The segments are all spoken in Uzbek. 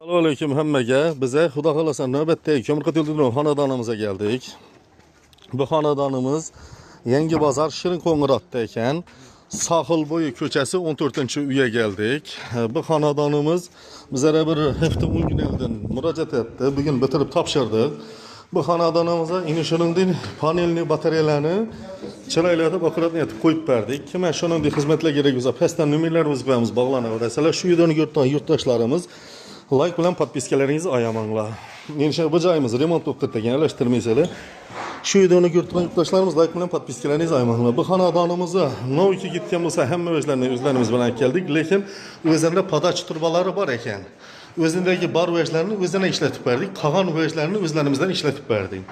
Assalomu alaykum hammaga. Biza Xudo xolasa navbatdagi Ko'mirqat Yo'ldidinov xonadonimizga keldik. Bu xonadonimiz Yangi bozor Shirin Qo'ng'iroqda ekan. Sohil bo'yi ko'chasi 14-uyga keldik. Bu xonadonimiz bizga bir hafta 10 kun oldin murojaat etdi. Bugun bitirib topshirdik. Bu xonadonimizga inishoningdan panelli batareyalarni chiroylatib akkuratni etib qo'yib berdik. Kim shuningdek xizmatlar kerak bo'lsa, pastdan nomerlarimiz qo'yamiz, bog'lanaverasizlar. Shu yerdan yurtdoshlarimiz like bilan podpiskalaringizni ayamanglar. Endi bu joyimiz remont bo'lib ketgan, alashtirmaysizlar. Shu yerdan yurtdoshlarimiz like bilan podpiskalaringizni ayamanglar. Bu xonadonimizga noviki ketgan bo'lsa, hamma o'zlarimiz bilan keldik, lekin o'zimda podach turbalari bor ekan. O'zindagi bar vajlarni o'zina ishlatib berdik, qolgan vajlarni o'zlarimizdan ishlatib berdik.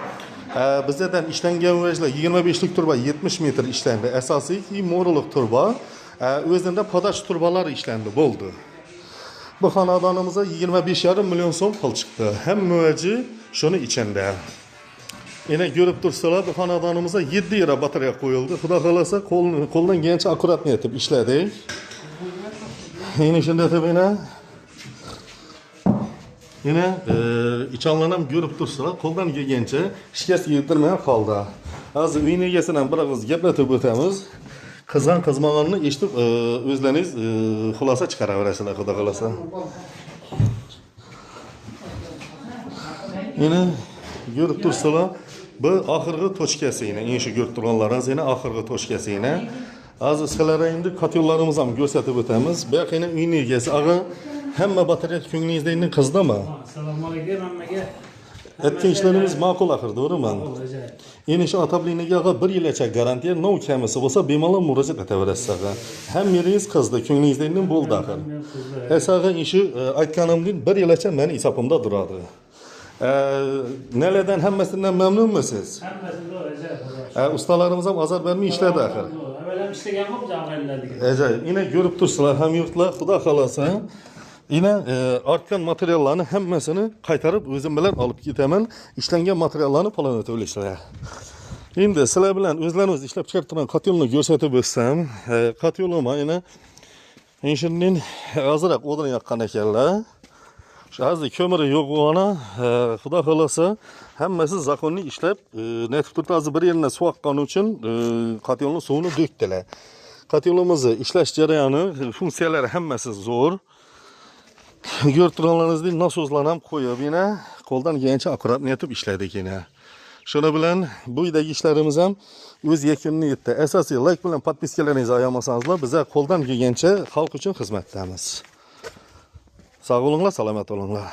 Bizdan ishlangan vajlar 25lik turba 70 metr ishlandi. Asosiy mo'riliq turba, o'zinda podach turbalari ishlandi, bo'ldi. Bu xonadonimizga 25,5 million so'm pul chiqdi. Hamma vaji shuni ichinde. Yine görüp tursalar bu xonadonimizga 7 yera batareya qo'yildi. Xudo xolasa qo'ldan kelgancha akkuratni etib ishladik. Yine shunda tabiina yine içanlarım görüp tursalar qo'ldan kelgancha shikast yedirmay qoldi. Hozir uy egasidan bir og'iz gaplatib o'tamiz. Qizg'an qizmaganini eshitib o'zlaringiz xulosa chiqaraverasizlar, xudo xolasa. Yine görüp tursalar bu oxirgi tochkasi yine shu ko'rib turganlaringiz yine oxirgi tochkasi yine. Hozir sizlarga endi kotyollarimizni ham ko'rsatib o'tamiz. Bu yoqda uy egasi ag'a hamma batareya ko'nglingizda endi qizdimi? Assalomu alaykum hammaga. Etken işlerimiz makul ahir, doğru mu? Yeni şu atablığına 1 yilgacha garantiya, no kamisi bo'lsa bemalol murojaat etaverasiz. Ham yeringiz qizdi, ko'nglingizdan bo'ldi ahir. Esaga işi aytganimdan 1 yilgacha meni hisobimda turadi. Nelerden hammasidan memnunmisiz? Hammasidan ustalarimiz ham azar bermay ishladi ahir. Avvalam ishlagan bo'lib jamg'arlardik. Ajoyib. Yine görüp tursalar ham yurtlar, xudo xolasa yine artgan materyallarni hammasini qaytarib o'zim bilan olib ketaman. Ishlangan materiallarni palonatib olishlar. Endi sizlar bilan o'zlaringiz ishlab chiqartirgan kotyolni ko'rsatib o'tsam, kotyolima yana shundan ozroq o'din yoqqan ekanlar. Shu hozir ko'miri yo'q bo'lgani, xudo xolasa hammasi zakonli ishlab, netib turibdi. Hozir bir yerdan suv oqqani uchun kotyolning suvini dökdilar. Kotyolimizni ishlash jarayoni, funksiyalari hammasi zo'r. Görüp turganlaringizdek nasoslarni ham qo'yib, yine qo'ldan kelgancha akkuratni etib ishladik yine. Shuni bilan bu uydagi ishlarimiz ham o'z yakunini yetdi. Asosiy like bilan podpiskalaringizni ayamasangizlar, biz qo'ldan kelgancha xalq uchun xizmatdamiz. Sog' bo'linglar, salomat bo'linglar.